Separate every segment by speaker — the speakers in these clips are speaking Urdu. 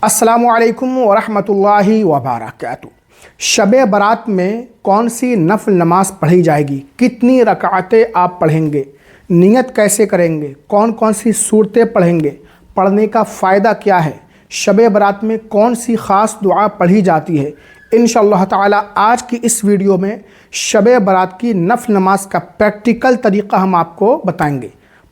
Speaker 1: السلام علیکم ورحمۃ اللہ وبرکاتہ۔ شب برات میں کون سی نفل نماز پڑھی جائے گی، کتنی رکعتیں آپ پڑھیں گے، نیت کیسے کریں گے، کون کون سی صورتیں پڑھیں گے، پڑھنے کا فائدہ کیا ہے، شب برات میں کون سی خاص دعا پڑھی جاتی ہے، انشاءاللہ تعالی آج کی اس ویڈیو میں شب برات کی نفل نماز کا پریکٹیکل طریقہ ہم آپ کو بتائیں گے،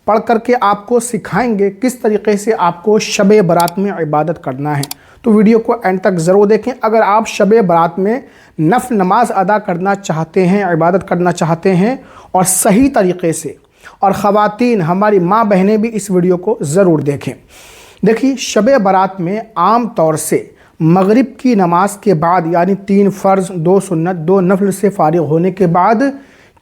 Speaker 1: پڑھ کر کے آپ کو سکھائیں گے کس طریقے سے آپ کو شب برات میں عبادت کرنا ہے۔ تو ویڈیو کو اینڈ تک ضرور دیکھیں۔ اگر آپ شب برات میں نفل نماز ادا کرنا چاہتے ہیں، عبادت کرنا چاہتے ہیں اور صحیح طریقے سے، اور خواتین ہماری ماں بہنیں بھی اس ویڈیو کو ضرور دیکھیں۔ دیکھیے، شب برات میں عام طور سے مغرب کی نماز کے بعد، یعنی 3 فرض 2 سنت 2 نفل سے فارغ ہونے کے بعد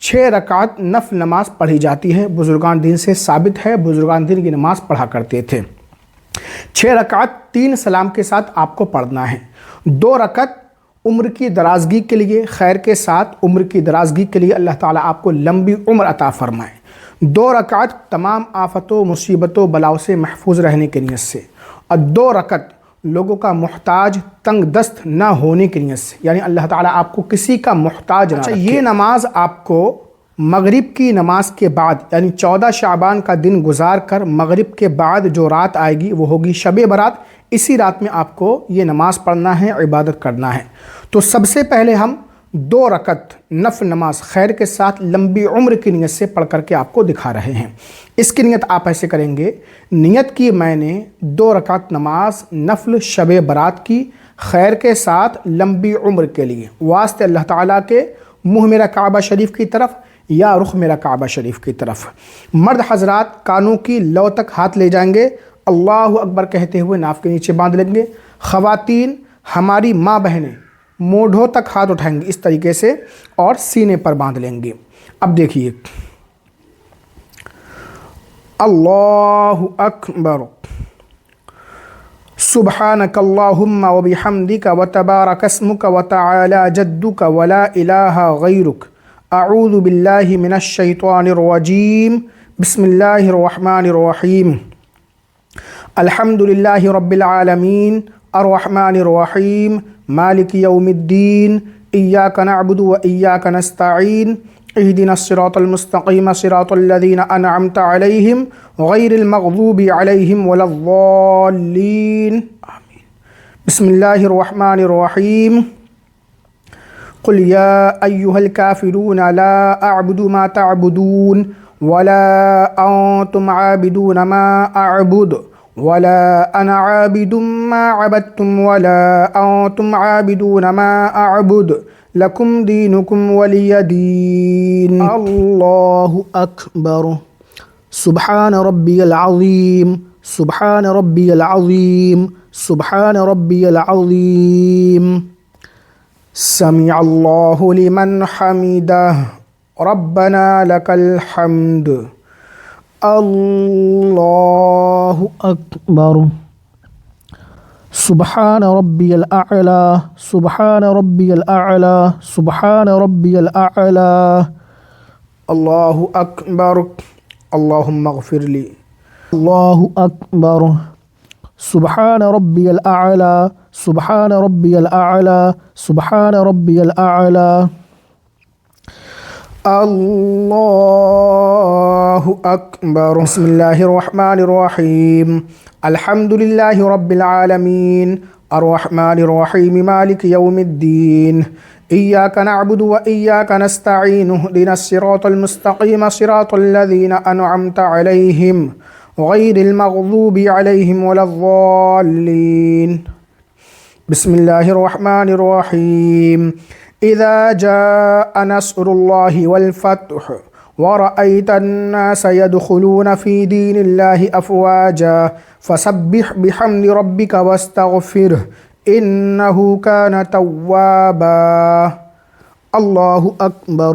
Speaker 1: 6 رکعت نفل نماز پڑھی جاتی ہے۔ بزرگان دین سے ثابت ہے، بزرگان دین کی نماز پڑھا کرتے تھے۔ 6 رکعت 3 سلام کے ساتھ آپ کو پڑھنا ہے۔ 2 رکعت عمر کی درازگی کے لیے، خیر کے ساتھ عمر کی درازگی کے لیے اللہ تعالیٰ آپ کو لمبی عمر عطا فرمائے۔ 2 رکعت تمام آفتوں مصیبتوں بلاؤں سے محفوظ رہنے کی نیت سے، اور 2 رکعت لوگوں کا محتاج تنگ دست نہ ہونے کی نیت سے، یعنی اللہ تعالیٰ آپ کو کسی کا محتاج نہ رکھے۔ یہ نماز آپ کو مغرب کی نماز کے بعد، یعنی 14 شعبان کا دن گزار کر مغرب کے بعد جو رات آئے گی وہ ہوگی شب برات۔ اسی رات میں آپ کو یہ نماز پڑھنا ہے، عبادت کرنا ہے۔ تو سب سے پہلے ہم 2 رکعت نفل نماز خیر کے ساتھ لمبی عمر کی نیت سے پڑھ کر کے آپ کو دکھا رہے ہیں۔ اس کی نیت آپ ایسے کریں گے، نیت کی میں نے 2 رکعت نماز نفل شب برات کی، خیر کے ساتھ لمبی عمر کے لیے، واسطے اللہ تعالیٰ کے منہ میرا کعبہ شریف کی طرف یا رخ میرا کعبہ شریف کی طرف۔ مرد حضرات کانوں کی لو تک ہاتھ لے جائیں گے، اللہ اکبر کہتے ہوئے ناف کے نیچے باندھ لیں گے۔ خواتین ہماری ماں بہنیں مونڈھوں تک ہاتھ اٹھائیں گے اس طریقے سے اور سینے پر باندھ لیں گے۔ اب دیکھیے، اللہ اکبر، سبحانک اللہم وبحمدک وتبارک اسمک وتعالی جدک ولا الہ غیرک، اعوذ باللہ من الشیطان الرجیم، بسم اللہ الرحمن الرحیم، الحمد للہ رب العالمین، الرحمن الرحیم، مالک یوم الدین، ایاک نعبد و ایاک نستعین، اہدنا الصراط المستقیم صراط الذین انعمت علیہم غیر المغضوب علیہم ولا الضالین، آمین۔ بسم اللہ الرحمن الرحیم، قل یا ایہا الکافرون لا اعبد ما تعبدون ولا انتم عابدون ما اعبد ولا انا عابد ما عبدتم ولا انتم عابدون ما اعبد لکم دینکم ولی دین۔ اللہ اکبر، سبحان ربی العظیم، سبحان ربی العظیم، سبحان ربی العظیم، سمع اللہ لمن حمدہ، ربنا لک الحمد، اللہ اکبر، سبحان ربی الاعلی، سبحان ربی الاعلی، سبحان ربی الاعلی، اللہ اکبر، اللہم اغفر لی، اللہ اکبر، سبحان ربی الاعلی، سبحان ربی الاعلی، سبحان ربی الاعلی، اللہ اکبر۔ بسم اللہ الرحمن الرحیم، الحمد للہ رب العالمین، الرحمن الرحیم، مالک یوم الدین، ایاک نعبد و ایاک نستعین، اہدنا الصراط المستقیم صراط الذین انعمت علیہم غیر المغضوب علیہم ولا الضالین۔ بسم اللہ الرحمن الرحیم، اذا جاء نصر اللہ والفتح ورأيت الناس يدخلون في دين الله أفواجا فسبح بحمد ربك واستغفره إنه كان توابا، الله أكبر،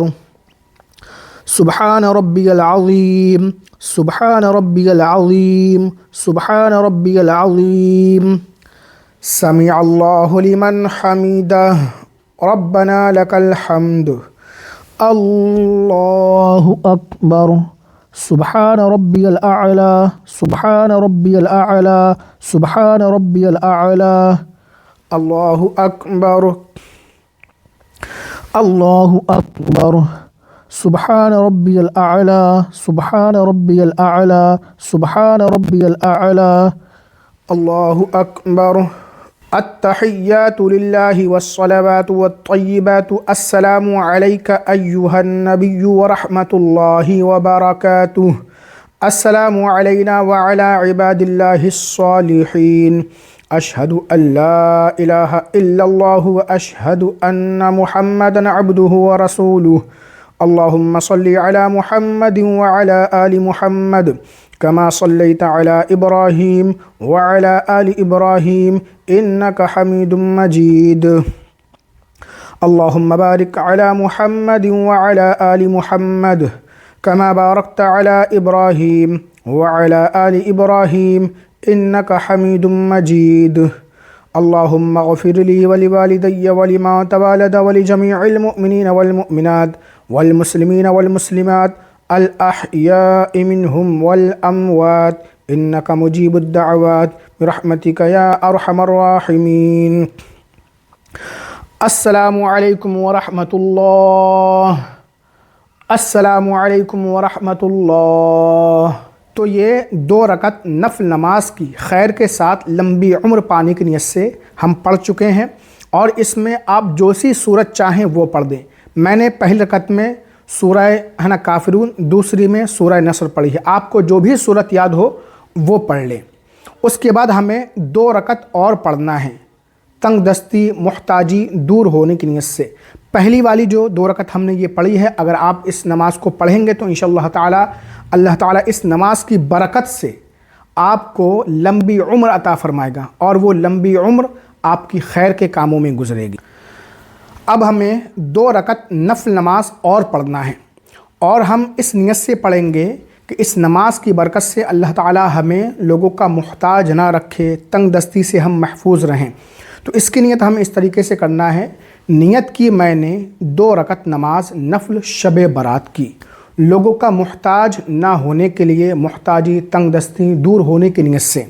Speaker 1: سبحان ربي العظيم، سبحان ربي العظيم، سبحان ربي العظيم، سمع الله لمن حمده، ربنا لك الحمد، اللہ اکبر، سبحان ربی الاعلی، سبحان ربی الاعلی، سبحان ربی الاعلی۔ اللہ اکبر، اللہ اکبر، سبحان ربی الاعلی، سبحان ربی الاعلی، سبحان ربی الاعلی۔ اللہ اکبر۔ التحیات للہ والصلوات والطیبات، السلام علیک ایہا النبی ورحمۃ اللہ وبرکاتہ، السلام علینا وعلی عباد اللہ الصالحین، اشہد ان لا الہ الا اللہ واشہد ان محمدا عبدہ ورسولہ، اللہم صلی علی محمد وعلی آل محمد كما صليت على إبراهيم وعلى آل إبراهيم إنك حميد مجيد، اللهم بارك على محمد وعلى آل محمد كما باركت على إبراهيم وعلى آل إبراهيم إنك حميد مجيد، اللهم اغفر لي ولوالدي ولمن تولد ولجميع المؤمنين والمؤمنات والمسلمين والمسلمات الأحياء منهم والأموات إنك مجيب الدعوات برحمتك يا أرحم الراحمين۔ السلام علیکم ورحمۃ اللہ، السلام علیکم ورحمۃ اللہ۔ تو یہ 2 رکعت نفل نماز کی خیر کے ساتھ لمبی عمر پانے کی نیت سے ہم پڑھ چکے ہیں، اور اس میں آپ جو سی صورت چاہیں وہ پڑھ دیں۔ میں نے پہلی رکعت میں سورہ کافرون، دوسری میں سورہ نصر پڑھی ہے، آپ کو جو بھی صورت یاد ہو وہ پڑھ لیں۔ اس کے بعد ہمیں 2 رکعت اور پڑھنا ہے تنگ دستی محتاجی دور ہونے کی نیت سے۔ پہلی والی جو 2 رکعت ہم نے یہ پڑھی ہے، اگر آپ اس نماز کو پڑھیں گے تو انشاءاللہ تعالی اللہ تعالیٰ اس نماز کی برکت سے آپ کو لمبی عمر عطا فرمائے گا، اور وہ لمبی عمر آپ کی خیر کے کاموں میں گزرے گی۔ اب ہمیں 2 رکعت نفل نماز اور پڑھنا ہے، اور ہم اس نیت سے پڑھیں گے کہ اس نماز کی برکت سے اللہ تعالیٰ ہمیں لوگوں کا محتاج نہ رکھے، تنگ دستی سے ہم محفوظ رہیں۔ تو اس کی نیت ہمیں اس طریقے سے کرنا ہے، نیت کی میں نے 2 رکعت نماز نفل شب برات کی، لوگوں کا محتاج نہ ہونے کے لیے، محتاجی تنگ دستی دور ہونے کی نیت سے،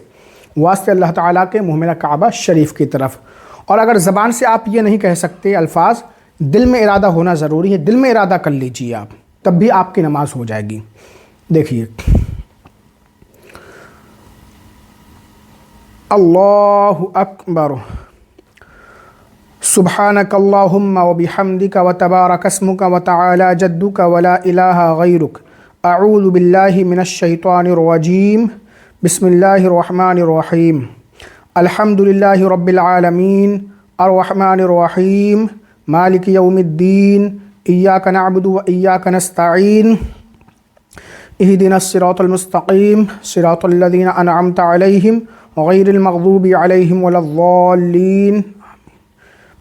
Speaker 1: واسطے اللہ تعالیٰ کے محمل کعبہ شریف کی طرف۔ اور اگر زبان سے آپ یہ نہیں کہہ سکتے الفاظ، دل میں ارادہ ہونا ضروری ہے، دل میں ارادہ کر لیجئے آپ، تب بھی آپ کی نماز ہو جائے گی۔ دیکھیے، اللہ اکبر، سبحانک اللہم وبحمدک وتبارک اسمک وتعالی جدک ولا الہ غیرک، اعوذ باللہ من الشیطان الرجیم، بسم اللہ الرحمن الرحیم، الحمد للہ رب العالمین، الرحمن الرحیم، مالک یوم الدین، ایاک نعبد و ایاک نستعین، اہدنا الصراط المستقیم، صراط الذین انعمت علیہم غیر المغضوب علیہم ولا الضالین۔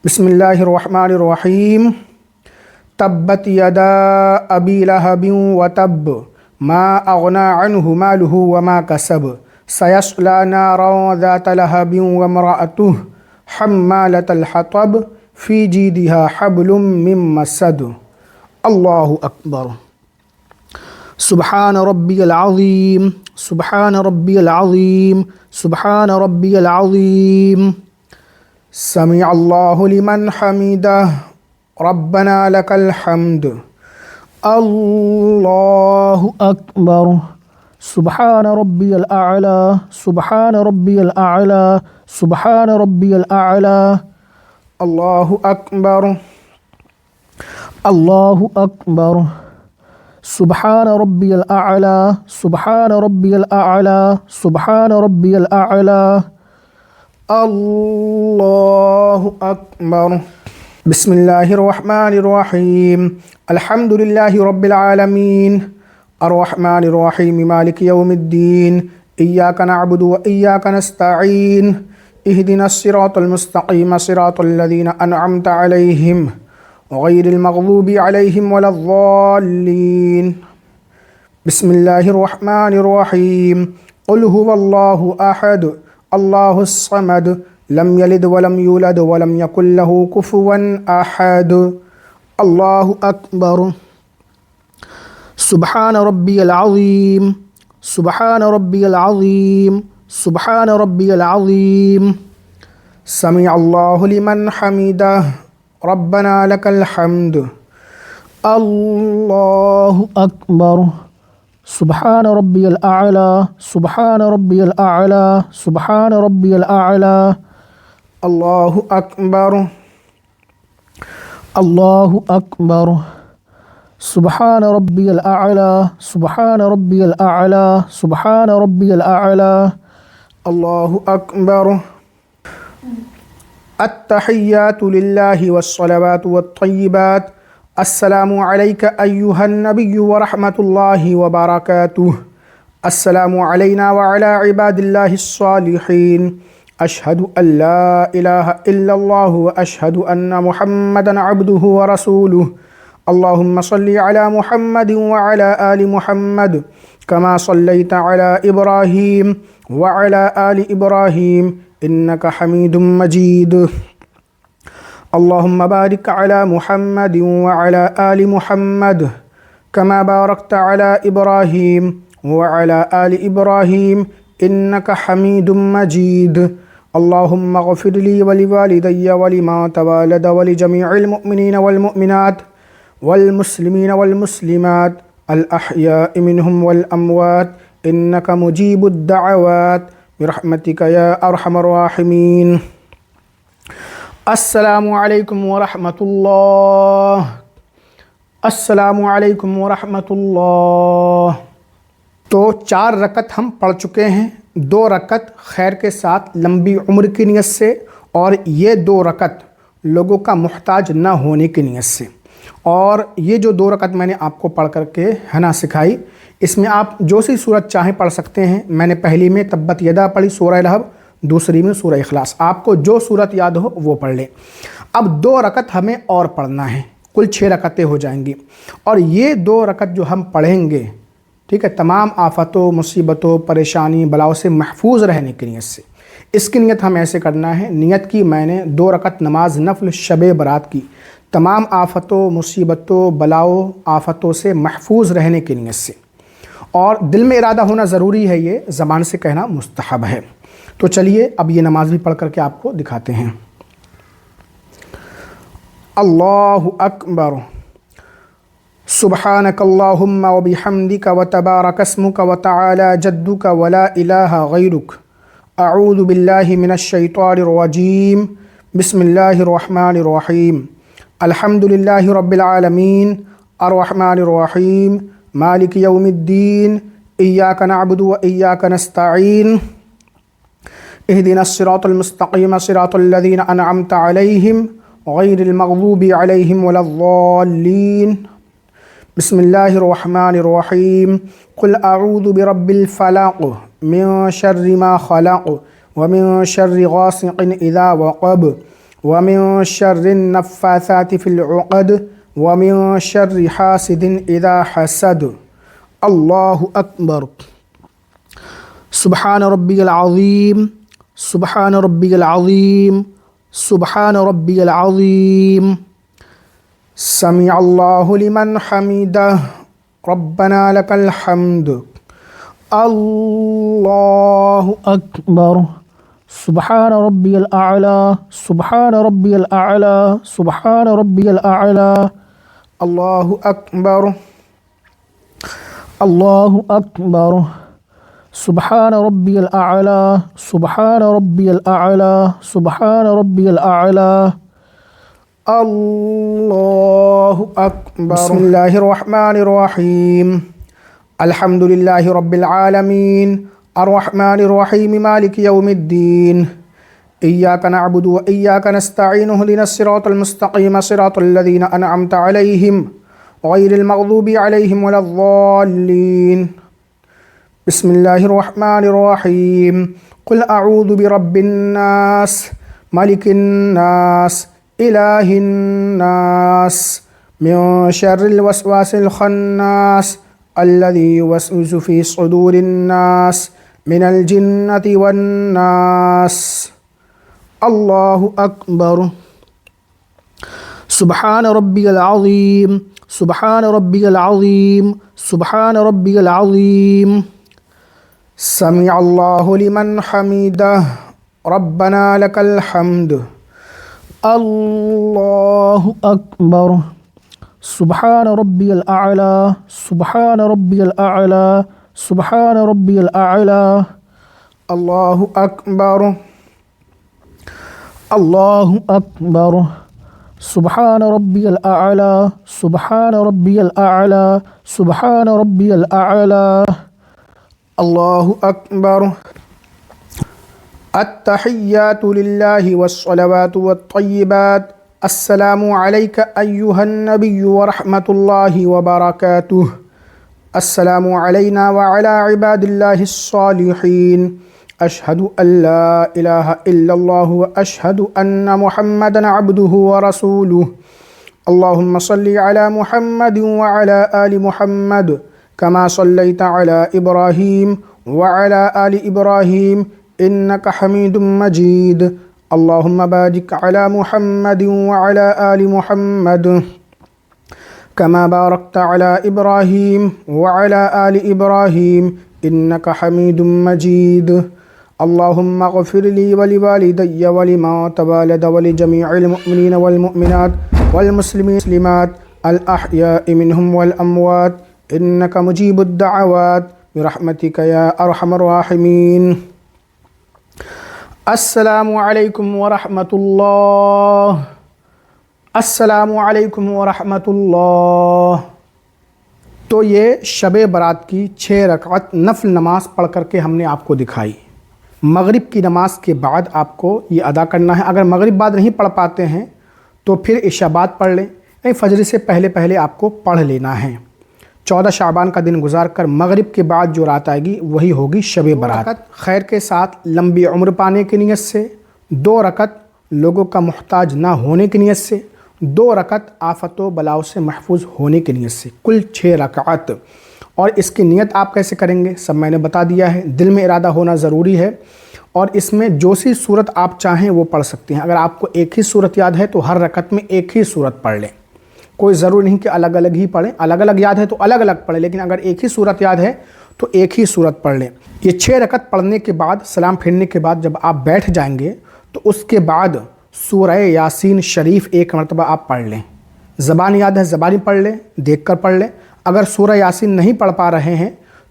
Speaker 1: بسم اللہ الرحمن الرحیم، تبت یدا ابی لہب وتب، ما اغنی عنہ مالہ وما کسب، سیصلی نارا ذات لہب وامرأتہ حمالۃ الحطب، فی جیدہا حبل من مسد۔ اللہ اکبر۔ سبحان ربی العظیم، سبحان ربی العظیم، سبحان ربی العظیم۔ سمع اللہ لمن حمدہ، ربنا لک الحمد۔ اللہ اکبر۔ سبحان ربی الاعلی، سبحان ربی الاعلی، سبحان ربی الاعلی۔ اللہ اکبر، اللہ اکبر۔ سبحان ربی الاعلی، سبحان ربی الاعلی، سبحان ربی الاعلی۔ اللہ اکبر۔ بسم اللہ الرحمن الرحیم، الحمد للہ رب العالمین، الرحمن الرحیم، مالک یوم الدین، ایاک نعبد و ایاک نستعین، اہدنا الصراط المستقیم، صراط الذین انعمت علیہم غیر المغضوب علیہم ولا الضالین۔ بسم اللہ الرحمن الرحیم، قل هو اللہ احد، اللہ الصمد، لم یلد ولم یولد ولم یکن له کفوا احد۔ اللہ اکبر۔ سبحان ربی العظیم، سبحان ربی العظیم سبحان ربی العظیم سمع اللہ لمن حمیدہ ربنا لک الحمد اللہ اکبر سبحان ربی الاعلی سبحان ربی الاعلی سبحان ربی الاعلی اللہ اکبر اللہ اکبر سبحان ربی الاعلی سبحان ربی الاعلی سبحان ربی الاعلی اللہ اکبر التحیات للہ والصلوات والطیبات السلام علیک ایہا النبی ورحمۃ اللہ وبرکاتہ السلام علینا وعلی عباد اللہ الصالحین اشہد ان لا الہ الا اللہ واشہد ان محمدا عبدہ ورسولہ اللہم صلی علی محمد وعلی آل محمد کما صلیت علی ابراہیم وعلی آل ابراہیم انک حمید مجید اللہم بارک علی محمد وعلی آل محمد کما بارکت علی ابراہیم وعلی آل ابراہیم انک حمید مجید اللہم اغفر لی ولوالدی ولما تولد ولجمیع المؤمنین والمؤمنات والمسلمین والمسلمات الاحیاء منہم والاموات انک مجیب الدعوات برحمتک یا ارحم الراحمین السلام علیکم ورحمۃ اللہ السلام علیکم ورحمۃ اللہ۔ تو 4 رکعت ہم پڑھ چکے ہیں، 2 رکعت خیر کے ساتھ لمبی عمر کی نیت سے، اور یہ 2 رکعت لوگوں کا محتاج نہ ہونے کی نیت سے۔ اور یہ جو 2 رکعت میں نے آپ کو پڑھ کر کے سکھائی، اس میں آپ جو سی صورت چاہیں پڑھ سکتے ہیں۔ میں نے پہلی میں تبت یدا پڑھی سورہ لہب، دوسری میں سورہ اخلاص، آپ کو جو صورت یاد ہو وہ پڑھ لیں۔ اب 2 رکعت ہمیں اور پڑھنا ہے، کل 6 رکعتیں ہو جائیں گی، اور یہ 2 رکعت جو ہم پڑھیں گے، ٹھیک ہے، تمام آفتوں، مصیبتوں، پریشانی، بلاؤں سے محفوظ رہنے کی نیت سے۔ اس کی نیت ہم ایسے کرنا ہے، نیت کی میں نے 2 رکعت نماز نفل شب برات کی، تمام آفتوں، مصیبتوں، بلاؤں، آفتوں سے محفوظ رہنے کی نیت سے، اور دل میں ارادہ ہونا ضروری ہے، یہ زبان سے کہنا مستحب ہے۔ تو چلیے اب یہ نماز بھی پڑھ کر کے آپ کو دکھاتے ہیں۔ اللہ اکبر سبحانک اللہم وبحمدک وتبارک اسمک وتعالی جدک ولا الہ غیرک اعوذ باللہ من الشیطان الرجیم بسم اللہ الرحمن الرحیم الحمد للہ رب العالمین الرحمن الرحیم مالک یوم الدین ایاک نعبد و ایاک نستعین اہدنا الصراط المستقیم صراط الذین انعمت علیہم غیر المغضوب علیہم ولا الضالین بسم اللہ الرحمن الرحیم قل اعوذ برب الفلق من شر ما خلق ومن شر غاسق اذا وقب ومن شر النفاثات في العقد ومن شر حاسد اذا حسد اللہ اکبر سبحان ربی العظیم سبحان ربی العظیم سبحان ربی العظیم سمع اللہ لمن حمیدہ ربنا لک الحمد اللہ اکبر سبحان ربی الاعلی سبحان ربی الاعلی سبحان ربی الاعلی اللہ اکبر اللہ اکبر سبحان ربی الاعلی سبحان ربی الاعلی سبحان ربی الاعلی اللہ اکبر بسم اللہ الرحمن الرحیم الحمد للہ رب العالمین الرحمن الرحیم مالک یوم الدین ایاک نعبد و ایاک نستعین اہدنا الصراط المستقیم صراط الذین انعمت علیہم غیر المغضوب علیہم ولا الضالین بسم اللہ الرحمن الرحیم قل اعوذ برب الناس ملک الناس الہ الناس من شر الوسواس الخناس الذي يوسوس في صدور الناس من الجنة والناس اللہ اکبر سبحان ربی العظیم سبحان ربی العظیم سبحان ربی العظیم سمع اللہ لمن حمیدہ ربنا لک الحمد اللہ اکبر سبحان ربی الاعلی سبحان ربی الاعلی سبحان ربی الاعلی اللہ اکبر اللہ اکبر سبحان ربی الاعلی سبحان ربی الاعلی سبحان ربی الاعلی اللہ اکبر التحیات للہ والصلوات والطیبات السلام علیک ایہا النبی ورحمۃ اللہ وبرکاتہ السلام علینا وعلی عباد اللہ الصالحین اشہد ان لا الہ الا اللہ واشہد ان محمدا عبدہ ورسولہ اللہم صلی علی محمد وعلی آل محمد كما صليت على إبراهيم وعلى آل إبراهيم إنك حميد مجيد اللهم بارك على محمد وعلى آل محمد كما باركت على إبراهيم وعلى آل إبراهيم إنك حميد مجيد اللهم اغفر لي ولوالدي ولمن تولد ولجميع المؤمنين والمؤمنات والمسلمين والمسلمات الأحياء منهم والأموات إنك مجيب الدعوات برحمتك يا أرحم الراحمين السلام علیکم ورحمۃ اللہ السلام علیکم ورحمۃ اللہ۔ تو یہ شب برات کی 6 رکعت نفل نماز پڑھ کر کے ہم نے آپ کو دکھائی۔ مغرب کی نماز کے بعد آپ کو یہ ادا کرنا ہے۔ اگر مغرب بعد نہیں پڑھ پاتے ہیں تو پھر عشاء بعد پڑھ لیں، یعنی فجر سے پہلے آپ کو پڑھ لینا ہے۔ 14 شعبان کا دن گزار کر مغرب کے بعد جو رات آئے گی وہی ہوگی شب برات۔ خیر کے ساتھ لمبی عمر پانے کی نیت سے، 2 رکعت لوگوں کا محتاج نہ ہونے کی نیت سے، 2 رکعت آفت و بلاؤ سے محفوظ ہونے کی نیت سے، کل 6 رکعت۔ اور اس کی نیت آپ کیسے کریں گے سب میں نے بتا دیا ہے۔ دل میں ارادہ ہونا ضروری ہے، اور اس میں جو سی صورت آپ چاہیں وہ پڑھ سکتے ہیں۔ اگر آپ کو ایک ہی صورت یاد ہے تو ہر رکعت میں ایک ہی صورت پڑھ لیں، کوئی ضرور نہیں کہ الگ الگ ہی پڑھیں۔ الگ الگ یاد ہے تو الگ الگ پڑھیں، لیکن اگر ایک ہی صورت یاد ہے تو ایک ہی صورت پڑھ لیں۔ یہ 6 رکعت پڑھنے کے بعد سلام پھیرنے کے بعد جب آپ بیٹھ جائیں گے تو اس کے بعد سورہ یاسین شریف 1 مرتبہ آپ پڑھ لیں۔ زبان یاد ہے زبانی پڑھ لیں، دیکھ کر پڑھ لیں۔ اگر سورہ یاسین نہیں پڑھ پا رہے ہیں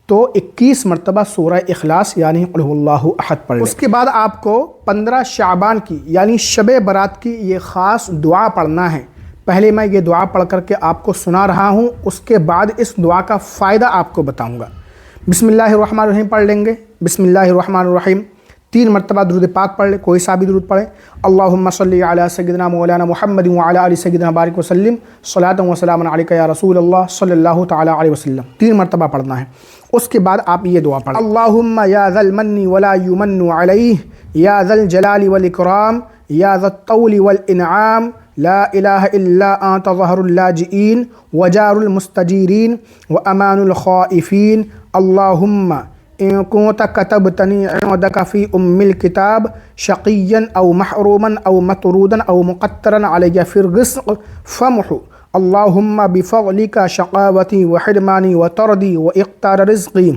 Speaker 1: تو 21 مرتبہ سورہ اخلاص یعنی قل هو اللہ احد پڑھ لیں۔ اس کے بعد آپ کو 15 شعبان کی یعنی شب برات کی یہ خاص دعا پڑھنا ہے۔ پہلے میں یہ دعا پڑھ کر کے آپ کو سنا رہا ہوں، اس کے بعد اس دعا کا فائدہ آپ کو بتاؤں گا۔ بسم اللہ الرحمن الرحیم پڑھ لیں گے۔ بسم اللہ الرحمن الرحیم 3 مرتبہ درود پاک پڑھ لیں، کوئی سا بھی درود پڑھیں۔ اللہم صلی علی سیدنا مولانا محمد وعلی آل سیدنا بارک وسلم صلاۃ و سلام علیک یا رسول اللہ صلی اللہ تعالی علیہ وسلم 3 مرتبہ پڑھنا ہے۔ اس کے بعد آپ یہ دعا پڑھیں، اللہم یا ذا المن ولا یمن علیہ یا ذا الجلال والاکرام یا ذا الطول والانعام لا الہ الا انت ظہر اللاجئین وجار المستجیرین وامان الخائفین اللہم ان كنت كتبتني عندك في الكتاب شقيا او محروما او مطرودا او مقترا علي في الرزق فامحو اللهم بفضلك شقاوتي وحرماني وطردي واقتار رزقي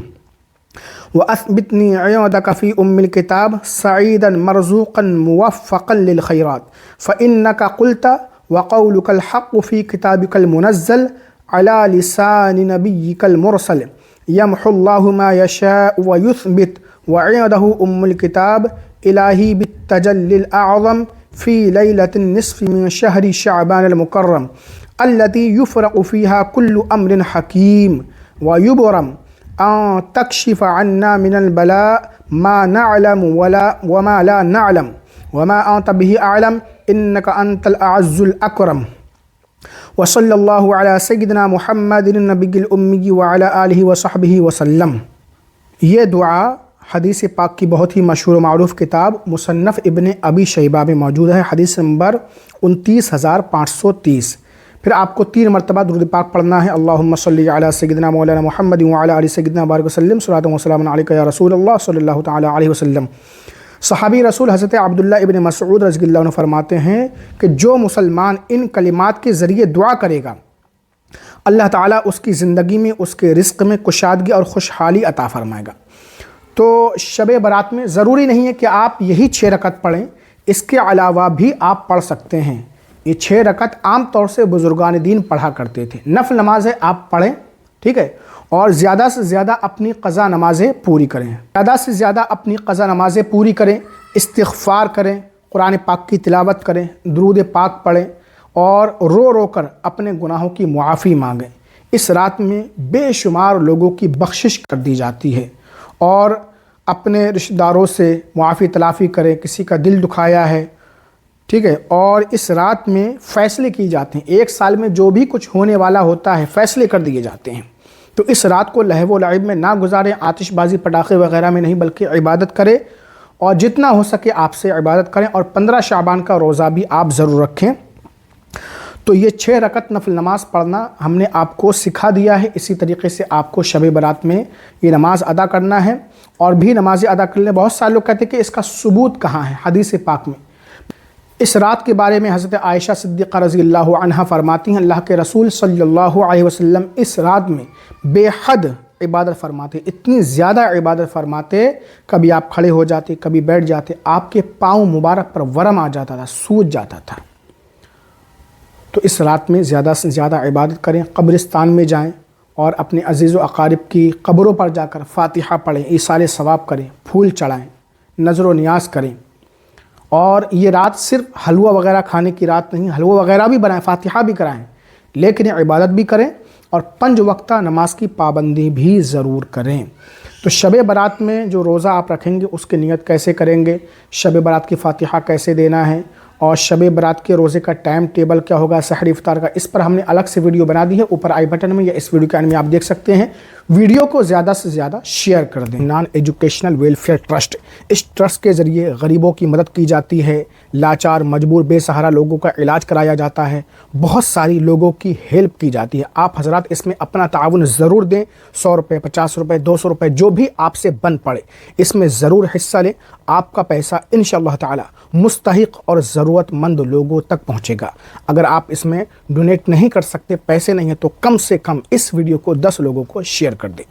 Speaker 1: وأثبتني عندك في الكتاب سعيدا مرزوقا موفقا للخيرات فإنك قلت وقولك الحق في كتابك المنزل على لسان نبيك المرسل يمحو الله ما يشاء ويثبت وعنده الكتاب إلهي بالتجلي الأعظم في ليلة النصف من شهر شعبان المكرم التي يفرق فيها كل أمر حكيم ويبرم أن تكشف عنا من البلاء ما نعلم وما لا نعلم وما أنت به أعلم إنك أنت الأعز الأكرم وصلی اللہ علی سیدنا محمد النبی الأمی وعلی آلہ وصحبہ وسلم۔ یہ دعا حدیث پاک کی بہت ہی مشہور و معروف کتاب مصنف ابن ابی شیبہ میں موجود ہے، حدیث نمبر 29530۔ پھر آپ کو 3 مرتبہ درود پاک پڑھنا ہے، اللہم صلی علی سیدنا مولانا محمد وعلی آل سیدنا بارک وسلم صلاۃ و سلام علیک یا رسول اللہ صلی اللہ تعالی علیہ وسلم۔ صحابی رسول حضرت عبداللہ ابن مسعود رضی اللہ عنہ فرماتے ہیں کہ جو مسلمان ان کلمات کے ذریعے دعا کرے گا اللہ تعالیٰ اس کی زندگی میں، اس کے رزق میں کشادگی اور خوشحالی عطا فرمائے گا۔ تو شب برات میں ضروری نہیں ہے کہ آپ یہی 6 رکعت پڑھیں، اس کے علاوہ بھی آپ پڑھ سکتے ہیں۔ یہ 6 رکعت عام طور سے بزرگان دین پڑھا کرتے تھے۔ نفل نمازیں آپ پڑھیں، ٹھیک ہے، اور زیادہ سے زیادہ اپنی قضا نمازیں پوری کریں، زیادہ سے زیادہ اپنی قضا نمازیں پوری کریں، استغفار کریں، قرآن پاک کی تلاوت کریں، درود پاک پڑھیں اور رو رو کر اپنے گناہوں کی معافی مانگیں۔ اس رات میں بے شمار لوگوں کی بخشش کر دی جاتی ہے، اور اپنے رشتہ داروں سے معافی تلافی کریں، کسی کا دل دکھایا ہے، ٹھیک ہے، اور اس رات میں فیصلے کی جاتے ہیں۔ ایک سال میں جو بھی کچھ ہونے والا ہوتا ہے فیصلے کر دیے جاتے ہیں۔ تو اس رات کو لہو و لعب میں نہ گزاریں، آتش بازی پٹاخے وغیرہ میں نہیں، بلکہ عبادت کریں، اور جتنا ہو سکے آپ سے عبادت کریں، اور 15 شعبان کا روزہ بھی آپ ضرور رکھیں۔ تو یہ 6 رکعت نفل نماز پڑھنا ہم نے آپ کو سکھا دیا ہے۔ اسی طریقے سے آپ کو شب برات میں یہ نماز ادا کرنا ہے، اور بھی نمازیں ادا کر لیں۔ بہت سارے لوگ کہتے ہیں کہ اس کا ثبوت کہاں ہے حدیث پاک میں۔ اس رات کے بارے میں حضرت عائشہ صدیقہ رضی اللہ عنہا فرماتی ہیں، اللہ کے رسول صلی اللہ علیہ وسلم اس رات میں بے حد عبادت فرماتے، اتنی زیادہ عبادت فرماتے، کبھی آپ کھڑے ہو جاتے، کبھی بیٹھ جاتے، آپ کے پاؤں مبارک پر ورم آ جاتا تھا، سوج جاتا تھا۔ تو اس رات میں زیادہ سے زیادہ عبادت کریں، قبرستان میں جائیں اور اپنے عزیز و اقارب کی قبروں پر جا کر فاتحہ پڑھیں، ایصال ثواب کریں، پھول چڑھائیں، نظر و نیاز کریں۔ اور یہ رات صرف حلوہ وغیرہ کھانے کی رات نہیں، حلوہ وغیرہ بھی بنائیں، فاتحہ بھی کرائیں، لیکن عبادت بھی کریں، اور 5 وقتہ نماز کی پابندی بھی ضرور کریں۔ تو شب برات میں جو روزہ آپ رکھیں گے اس کی نیت کیسے کریں گے، شب برات کی فاتحہ کیسے دینا ہے، اور شب برات کے روزے کا ٹائم ٹیبل کیا ہوگا، سحری افطار کا، اس پر ہم نے الگ سے ویڈیو بنا دی ہے، اوپر آئی بٹن میں یا اس ویڈیو کے اینڈ میں آپ دیکھ سکتے ہیں۔ ویڈیو کو زیادہ سے زیادہ شیئر کر دیں۔ نان ایجوکیشنل ویلفیئر ٹرسٹ، اس ٹرسٹ کے ذریعے غریبوں کی مدد کی جاتی ہے، لاچار مجبور بے سہارا لوگوں کا علاج کرایا جاتا ہے، بہت ساری لوگوں کی ہیلپ کی جاتی ہے۔ آپ حضرات اس میں اپنا تعاون ضرور دیں، 100 روپے، 50 روپے، 200 روپے، جو بھی آپ سے بن پڑے اس میں ضرور حصہ لیں۔ آپ کا پیسہ انشاءاللہ تعالی مستحق اور ضرورت مند لوگوں تک پہنچے گا۔ اگر آپ اس میں ڈونیٹ نہیں کر سکتے، پیسے نہیں ہیں، تو کم سے کم اس ویڈیو کو 10 لوگوں کو شیئر کر دیں۔